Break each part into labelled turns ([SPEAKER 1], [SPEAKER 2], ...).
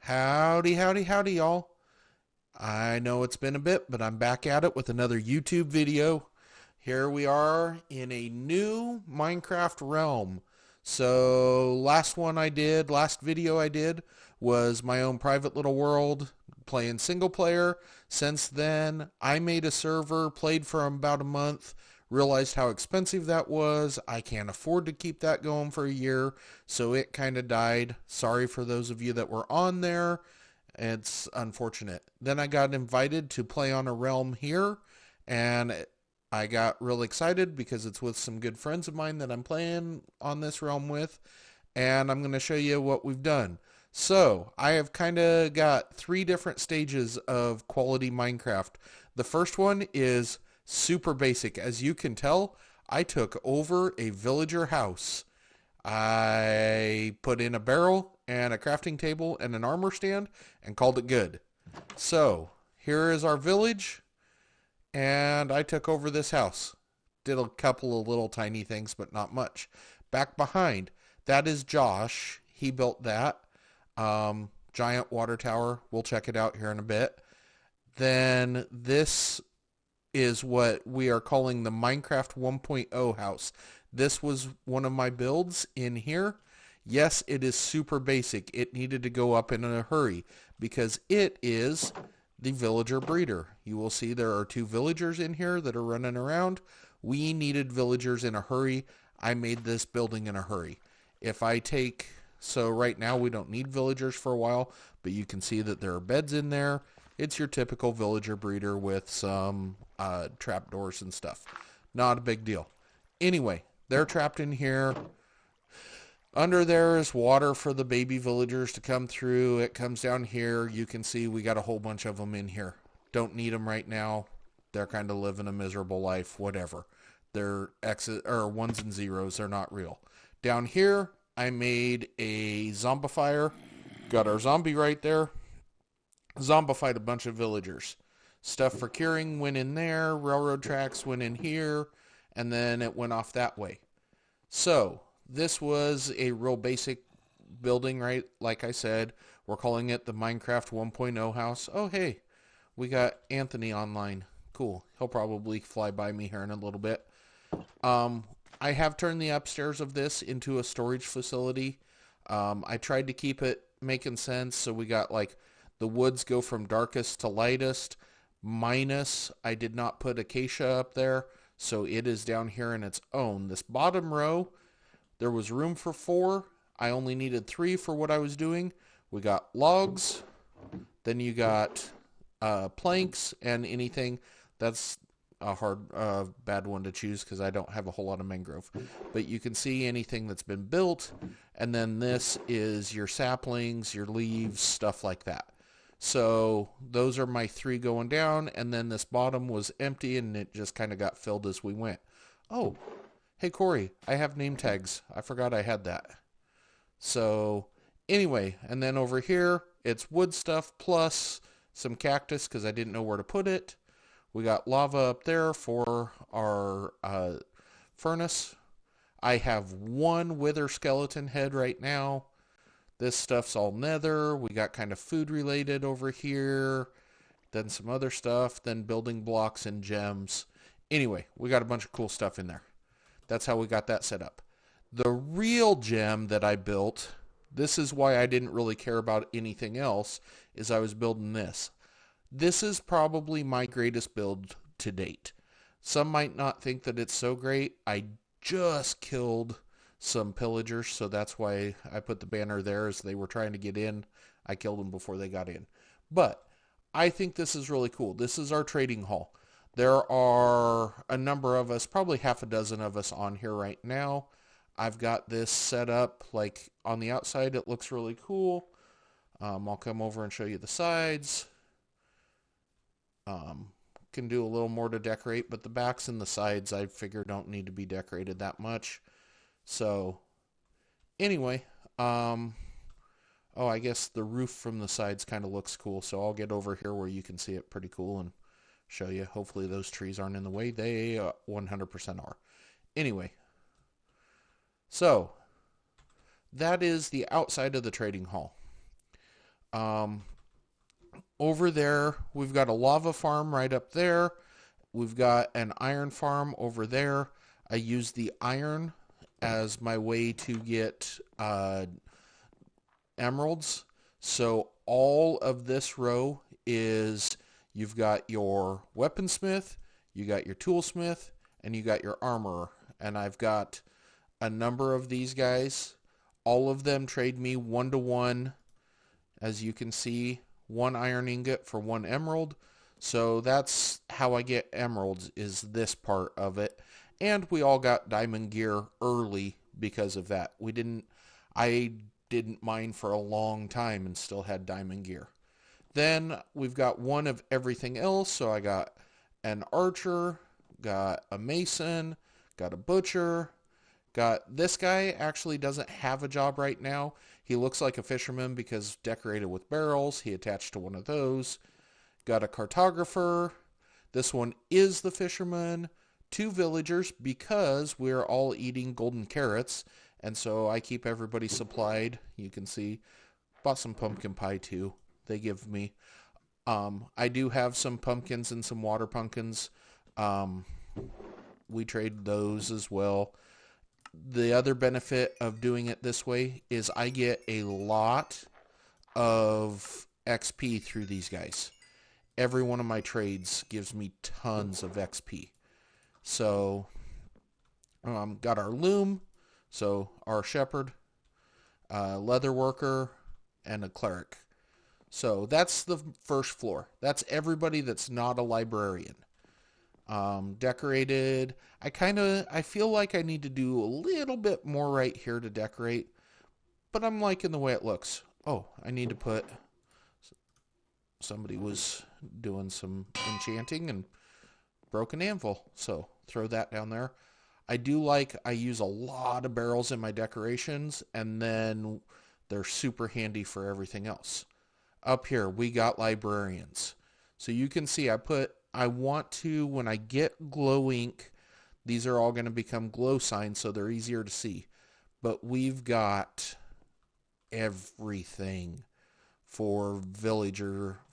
[SPEAKER 1] Howdy, howdy, howdy, y'all. I know it's been a bit, but I'm back at it with another YouTube video. Here we are in a new Minecraft realm. So, last video I did was my own private little world playing single player. Since then, I made a server, played for about a month, realized how expensive that was. I can't afford to keep that going for a year, so it kind of died. Sorry for those of you that were on there. It's unfortunate. Then I got invited to play on a realm here, and I got real excited because it's with some good friends of mine that I'm playing on this realm with, and I'm going to show you what we've done. So, I have kind of got three different stages of quality Minecraft. The first one is super basic. As you can tell, I took over a villager house. I put in a barrel and a crafting table and an armor stand and called it good. So, here is our village, and I took over this house. Did a couple of little tiny things, but not much. Back behind, that is Josh. He built that. Giant water tower. We'll check it out here in a bit. Then this is what we are calling the Minecraft 1.0 house. This was one of my builds in here. Yes, it is super basic. It needed to go up in a hurry because it is the villager breeder. You will see there are two villagers in here that are running around. We needed villagers in a hurry. I made this building in a hurry. So right now we don't need villagers for a while, but you can see that there are beds in there. It's your typical villager breeder with some trapdoors and stuff. Not a big deal. Anyway, they're trapped in here. Under there is water for the baby villagers to come through. It comes down here. You can see we got a whole bunch of them in here. Don't need them right now. They're kind of living a miserable life, whatever. They're ones and zeros. They're not real. Down here, I made a zombifier. Got our zombie right there. Zombified a bunch of villagers. Stuff for curing went in there. Railroad tracks went in here. And then it went off that way. So, this was a real basic building, right? Like I said, we're calling it the Minecraft 1.0 house. Oh, hey, we got Anthony online. Cool. He'll probably fly by me here in a little bit. I have turned the upstairs of this into a storage facility. I tried to keep it making sense, so we got like the woods go from darkest to lightest, minus I did not put acacia up there, so it is down here in its own. This bottom row, there was room for 4. I only needed 3 for what I was doing. We got logs, then you got planks, and anything that's a bad one to choose because I don't have a whole lot of mangrove. But you can see anything that's been built, and then this is your saplings, your leaves, stuff like that. So those are my 3 going down, and then this bottom was empty, and it just kind of got filled as we went. Oh, hey Corey, I have name tags. I forgot I had that. So anyway, and then over here, it's wood stuff plus some cactus because I didn't know where to put it. We got lava up there for our furnace. I have 1 wither skeleton head right now. This stuff's all nether. We got kind of food related over here. Then some other stuff. Then building blocks and gems. Anyway, we got a bunch of cool stuff in there. That's how we got that set up. The real gem that I built, this is why I didn't really care about anything else, is I was building this. This is probably my greatest build to date. Some might not think that it's so great. I just killed some pillagers, so that's why I put the banner there as they were trying to get in. I killed them before they got in. But I think this is really cool. This is our trading hall. There are a number of us, probably half a dozen of us on here right now. I've got this set up, like on the outside it looks really cool. I'll come over and show you the sides. Can do a little more to decorate, but the backs and the sides I figure don't need to be decorated that much. So anyway, oh, I guess the roof from the sides kind of looks cool, so I'll get over here where you can see it pretty cool and show you. Hopefully those trees aren't in the way. They 100% are. Anyway, so that is the outside of the trading hall. Um, Over there, we've got a lava farm right up there. We've got an iron farm over there. I use the iron as my way to get emeralds. So all of this row is you've got your weaponsmith, you got your toolsmith, and you got your armorer. And I've got a number of these guys. All of them trade me 1-to-1. As you can see, 1 iron ingot for 1 emerald. So that's how I get emeralds, is this part of it. And we all got diamond gear early because of that. I didn't mine for a long time and still had diamond gear. Then we've got 1 of everything else. So I got an archer, got a mason, got a butcher, got this guy actually doesn't have a job right now. He looks like a fisherman because decorated with barrels. He attached to one of those. Got a cartographer. This one is the fisherman. 2 villagers because we're all eating golden carrots. And so I keep everybody supplied. You can see. Bought some pumpkin pie too. They give me. I do have some pumpkins and some water pumpkins. We trade those as well. The other benefit of doing it this way is I get a lot of XP through these guys. Every one of my trades gives me tons of XP. So, got our loom, so our shepherd, leather worker, and a cleric. So that's the first floor. That's everybody that's not a librarian. Decorated. I feel like I need to do a little bit more right here to decorate, but I'm liking the way it looks. Oh, I need to put, somebody was doing some enchanting and broke an anvil, so throw that down there. I use a lot of barrels in my decorations, and then they're super handy for everything else. Up here, we got librarians. So you can see I want to, when I get glow ink, these are all going to become glow signs so they're easier to see. But we've got everything for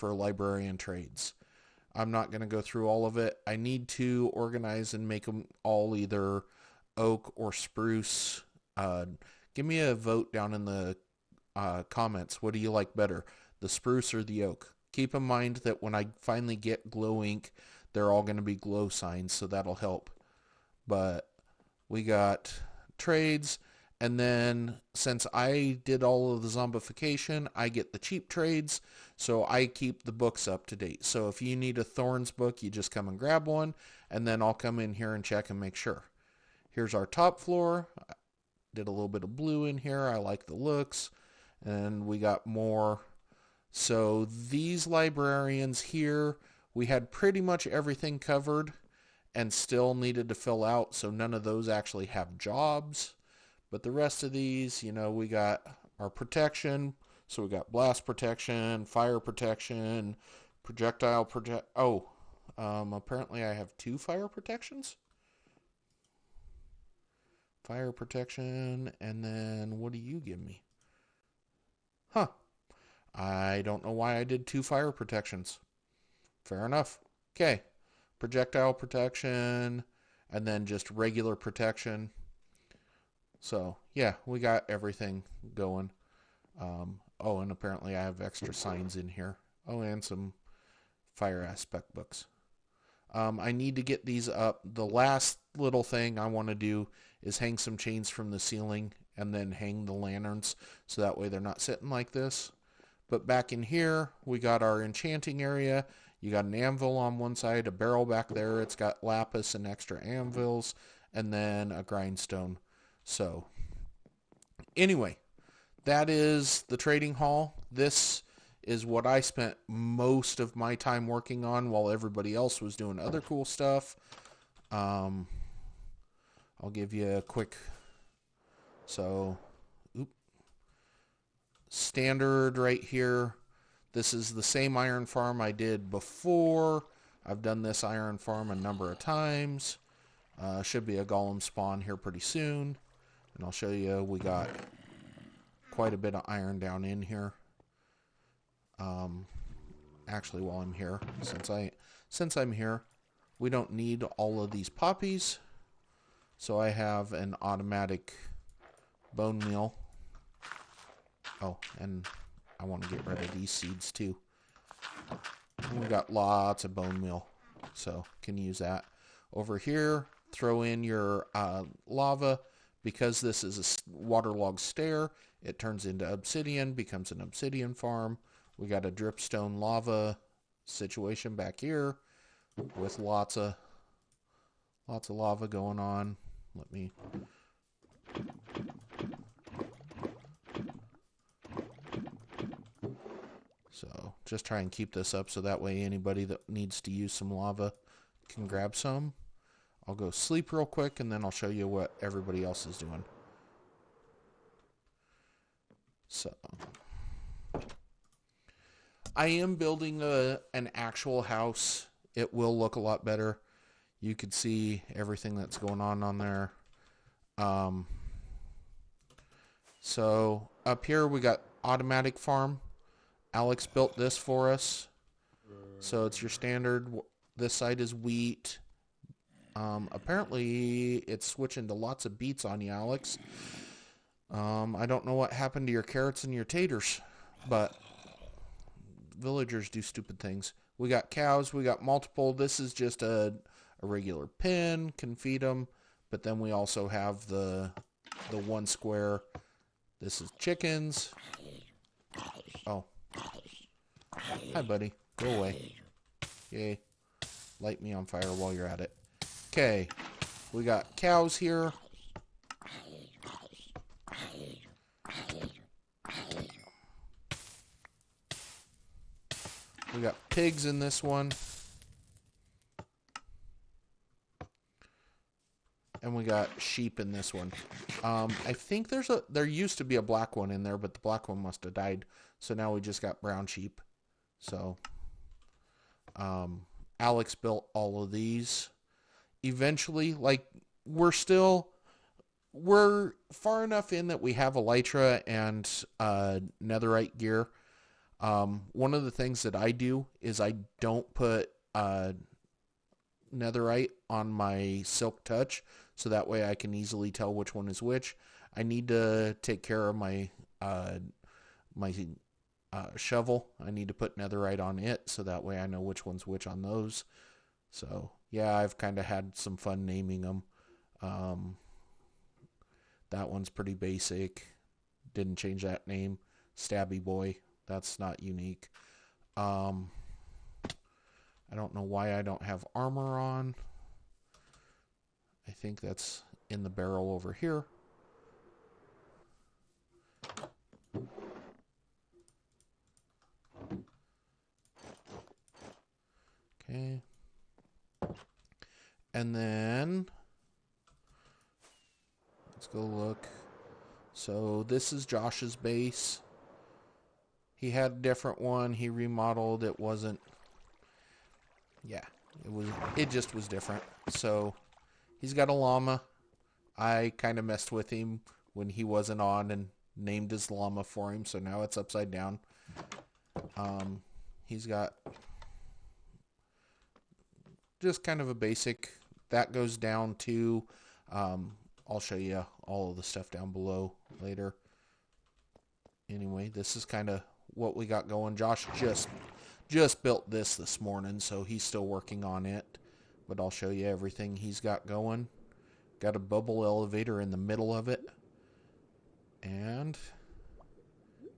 [SPEAKER 1] librarian trades. I'm not going to go through all of it. I need to organize and make them all either oak or spruce. Give me a vote down in the comments. What do you like better, the spruce or the oak? Keep in mind that when I finally get glow ink, they're all going to be glow signs, so that'll help. But we got trades, and then since I did all of the zombification, I get the cheap trades, so I keep the books up to date. So if you need a Thorns book, you just come and grab one, and then I'll come in here and check and make sure. Here's our top floor. I did a little bit of blue in here. I like the looks. And we got more. So these librarians here, we had pretty much everything covered and still needed to fill out, so none of those actually have jobs. But the rest of these, we got our protection. So we got blast protection, fire protection, projectile protect. Oh, apparently I have 2 fire protections. Fire protection, and then what do you give me? Huh. I don't know why I did 2 fire protections. Fair enough. Okay. Projectile protection, and then just regular protection. So, yeah, we got everything going. And apparently I have extra signs in here. Oh, and some fire aspect books. I need to get these up. The last little thing I want to do is hang some chains from the ceiling and then hang the lanterns so that way they're not sitting like this. But back in here, we got our enchanting area. You got an anvil on one side, a barrel back there. It's got lapis and extra anvils, and then a grindstone. So, anyway, that is the trading hall. This is what I spent most of my time working on while everybody else was doing other cool stuff. I'll give you a quick... standard right here. This is the same iron farm I did before. I've done this iron farm a number of times. Should be a golem spawn here pretty soon. And I'll show you, we got quite a bit of iron down in here. Actually, while I'm here, since I'm here, we don't need all of these poppies, so I have an automatic bone meal. Oh, and I want to get rid of these seeds too. And we got lots of bone meal, so can use that. Over here, throw in your lava. Because this is a waterlogged stair, it turns into obsidian, becomes an obsidian farm. We got a dripstone lava situation back here with lots of lava going on. Let me So just try and keep this up so that way anybody that needs to use some lava can grab some. I'll go sleep real quick and then I'll show you what everybody else is doing. So I am building an actual house. It will look a lot better. You could see everything that's going on there. So up here we got automatic farm. Alex built this for us. So it's your standard. This side is wheat. Apparently it's switching to lots of beets on you, Alex. I don't know what happened to your carrots and your taters, but villagers do stupid things. We got cows. We got multiple. This is just a regular pen. Can feed them. But then we also have the one square. This is chickens. Oh. Hi, buddy. Go away. Yay. Light me on fire while you're at it. Okay. We got cows here. We got pigs in this one. And we got sheep in this one. I think there used to be a black one in there, but the black one must have died. So now we just got brown sheep. So Alex built all of these. Eventually, like, we're far enough in that we have elytra and netherite gear. One of the things that I do is I don't put netherite on my silk touch, so that way I can easily tell which one is which. I need to take care of my shovel. I need to put netherite on it, so that way I know which one's which on those. So yeah, I've kind of had some fun naming them. That one's pretty basic. Didn't change that name. Stabby Boy. That's not unique. I don't know why I don't have armor on. I think that's in the barrel over here. Okay. And then let's go look. So this is Josh's base. He had a different one. He remodeled. It wasn't. Yeah, it just was different. So he's got a llama. I kind of messed with him when he wasn't on and named his llama for him. So now it's upside down. He's got just kind of a basic. That goes down to, I'll show you all of the stuff down below later. Anyway, this is kind of what we got going. Josh just built this morning, so he's still working on it. But I'll show you everything he's got going. Got a bubble elevator in the middle of it. And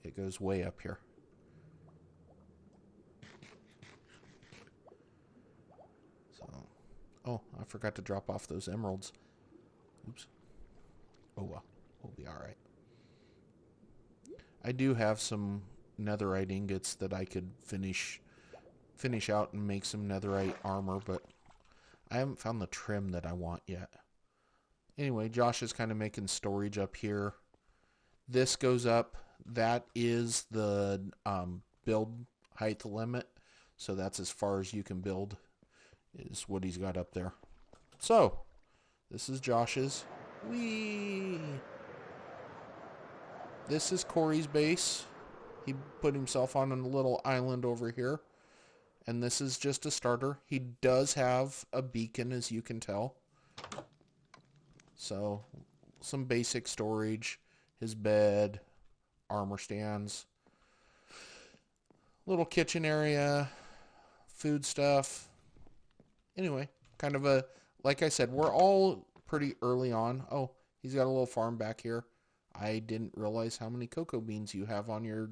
[SPEAKER 1] it goes way up here. Oh, I forgot to drop off those emeralds. Oops. Oh well, we'll be alright. I do have some netherite ingots that I could finish out and make some netherite armor, but I haven't found the trim that I want yet. Anyway, Josh is kind of making storage up here. This goes up. That is the build height limit, so that's as far as you can build. Is what he's got up there. So, this is Josh's. Whee! This is Corey's base. He put himself on a little island over here. And this is just a starter. He does have a beacon, as you can tell. So, some basic storage. His bed, armor stands, little kitchen area, food stuff. Anyway, kind of a, like I said, we're all pretty early on. Oh, he's got a little farm back here. I didn't realize how many cocoa beans you have on your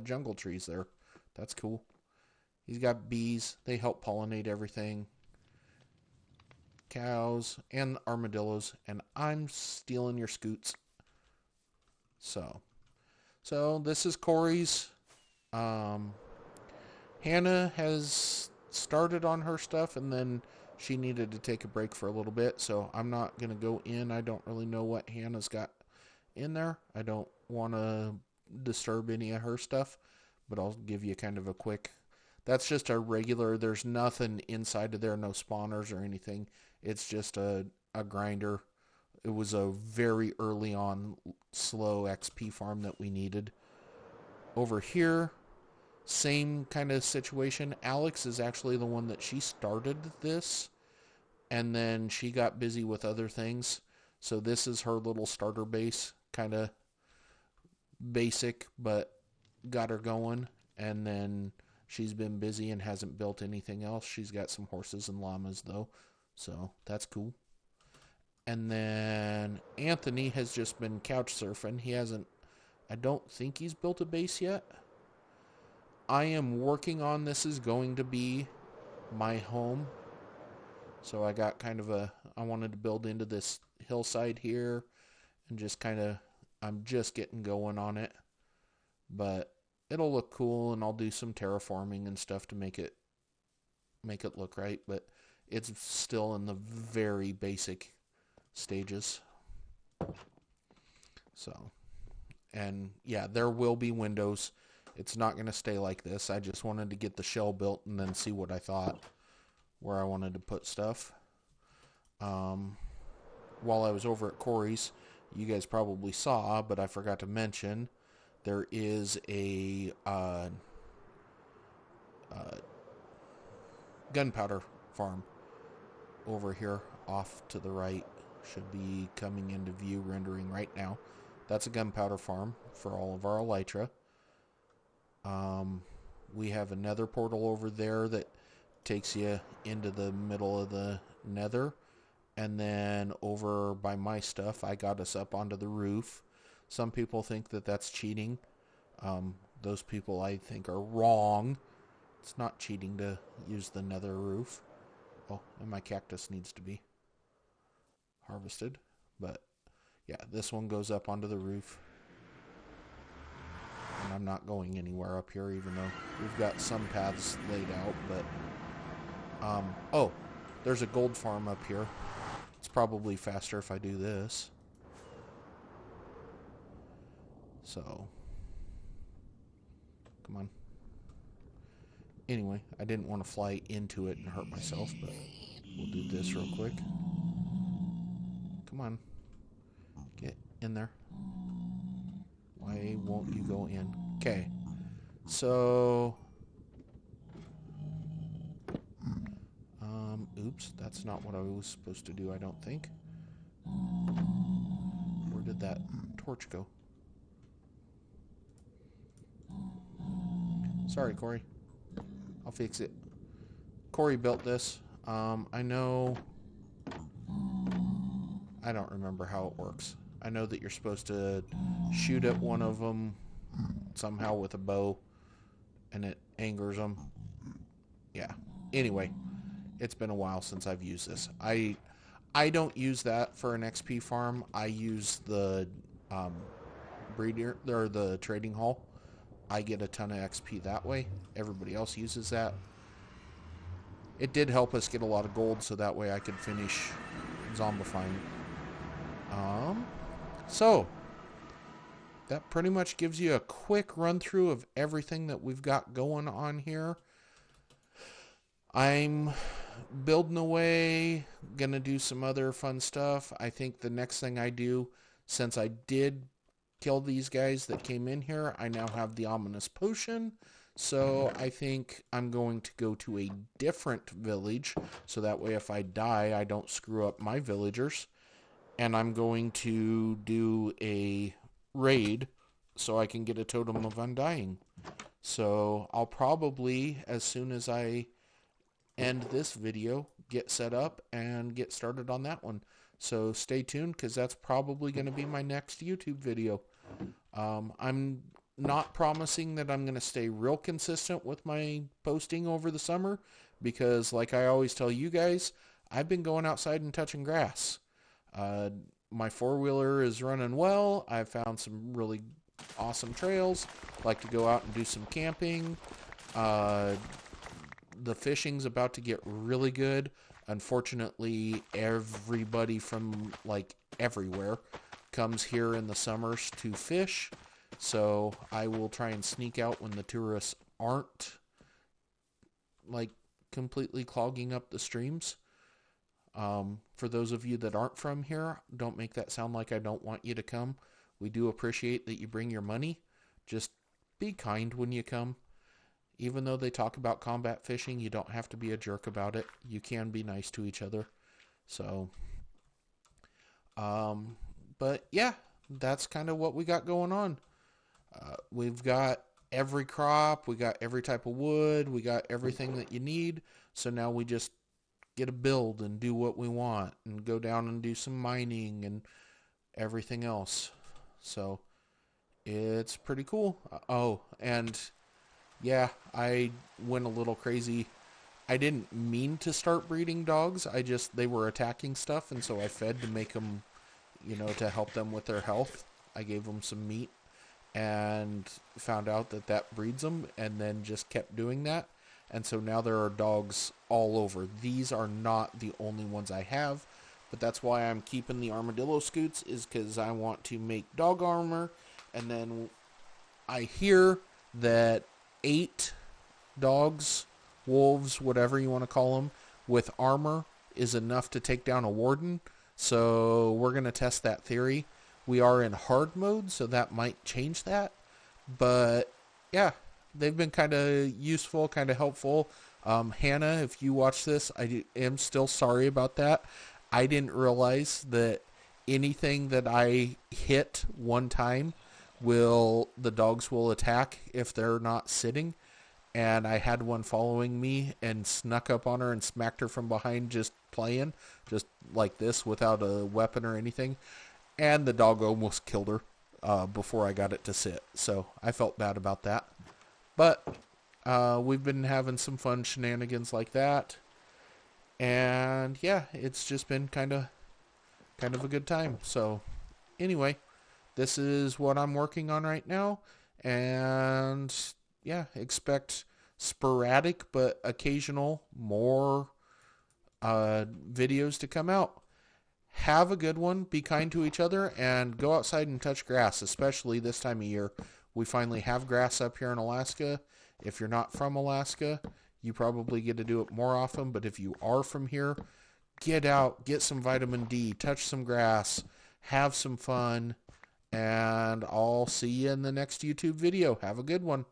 [SPEAKER 1] jungle trees there. That's cool. He's got bees. They help pollinate everything. Cows and armadillos. And I'm stealing your scoots. So this is Corey's. Hannah has started on her stuff, and then she needed to take a break for a little bit. So I'm not going to go in. I don't really know what Hannah's got in there. I don't want to disturb any of her stuff, but I'll give you kind of a quick. That's just a regular, there's nothing inside of there, no spawners or anything. It's just a grinder. It was a very early on slow XP farm that we needed. Over here, same kind of situation. Alex is actually the one that she started this, and then she got busy with other things. So this is her little starter base, kind of basic, but got her going. And then she's been busy and hasn't built anything else. She's got some horses and llamas, though, so that's cool. And then Anthony has just been couch surfing. He hasn't, I don't think he's built a base yet. I am working on, this is going to be my home. So I got kind of I wanted to build into this hillside here and just kind of, I'm just getting going on it. But it'll look cool, and I'll do some terraforming and stuff to make it look right, but it's still in the very basic stages. So, and yeah, there will be windows. It's not going to stay like this. I just wanted to get the shell built and then see what I thought, where I wanted to put stuff. While I was over at Corey's, you guys probably saw, but I forgot to mention, there is a gunpowder farm over here off to the right. Should be coming into view rendering right now. That's a gunpowder farm for all of our elytra. We have a nether portal over there that takes you into the middle of the nether. And then over by my stuff, I got us up onto the roof. Some people think that that's cheating. Those people, I think, are wrong. It's not cheating to use the nether roof. Oh, and my cactus needs to be harvested. But yeah, this one goes up onto the roof. And I'm not going anywhere up here, even though we've got some paths laid out. But oh, there's a gold farm up here. It's probably faster if I do this. So, come on. Anyway, I didn't want to fly into it and hurt myself, but we'll do this real quick. Come on. Get in there. Why won't you go in? Okay. So, oops, that's not what I was supposed to do, I don't think. Where did that torch go? Sorry, Corey. I'll fix it. Corey built this. I know... I don't remember how it works. I know that you're supposed to shoot at one of them somehow with a bow, and it angers them. Yeah. Anyway, it's been a while since I've used this. I don't use that for an XP farm. I use the breeder or the trading hall. I get a ton of XP that way. Everybody else uses that. It did help us get a lot of gold, so that way I could finish zombifying. So that pretty much gives you a quick run through of everything that we've got going on here. I'm building away, gonna do some other fun stuff. I think the next thing I do, since I did kill these guys that came in here, I now have the ominous potion. So I think I'm going to go to a different village, so that way if I die, I don't screw up my villagers. And I'm going to do a raid so I can get a totem of undying. So I'll probably, as soon as I end this video, get set up and get started on that one. So stay tuned, because that's probably going to be my next YouTube video. I'm not promising that I'm going to stay real consistent with my posting over the summer, because like I always tell you guys, I've been going outside and touching grass. My four-wheeler is running well. I've found some really awesome trails. Like to go out and do some camping. The fishing's about to get really good. Unfortunately, everybody from like everywhere comes here in the summers to fish. So I will try and sneak out when the tourists aren't like completely clogging up the streams. For those of you that aren't from here, don't make that sound like I don't want you to come. We do appreciate that you bring your money. Just be kind when you come. Even though they talk about combat fishing, you don't have to be a jerk about it. You can be nice to each other. So, but yeah, that's kind of what we got going on. We've got every crop, we got every type of wood, we got everything that you need. So now we just get a build and do what we want and go down and do some mining and everything else. So it's pretty cool. Oh, and yeah, I went a little crazy. I didn't mean to start breeding dogs. They were attacking stuff, and so I fed to make them, to help them with their health. I gave them some meat and found out that breeds them, and then just kept doing that. And so now there are dogs all over. These are not the only ones I have, but that's why I'm keeping the armadillo scoots, is because I want to make dog armor. And then I hear that 8 dogs, wolves, whatever you want to call them, with armor is enough to take down a warden. So we're going to test that theory. We are in hard mode, so that might change that. But yeah, they've been kind of useful, kind of helpful. Hannah, if you watch this, I am still sorry about that. I didn't realize that anything that I hit one time, the dogs will attack if they're not sitting. And I had one following me and snuck up on her and smacked her from behind, just playing, just like this, without a weapon or anything. And the dog almost killed her before I got it to sit. So I felt bad about that. But we've been having some fun shenanigans like that. And yeah, it's just been kind of a good time. So anyway, this is what I'm working on right now. And yeah, expect sporadic but occasional more videos to come out. Have a good one. Be kind to each other and go outside and touch grass, especially this time of year. We finally have grass up here in Alaska. If you're not from Alaska, you probably get to do it more often. But if you are from here, get out, get some vitamin D, touch some grass, have some fun, and I'll see you in the next YouTube video. Have a good one.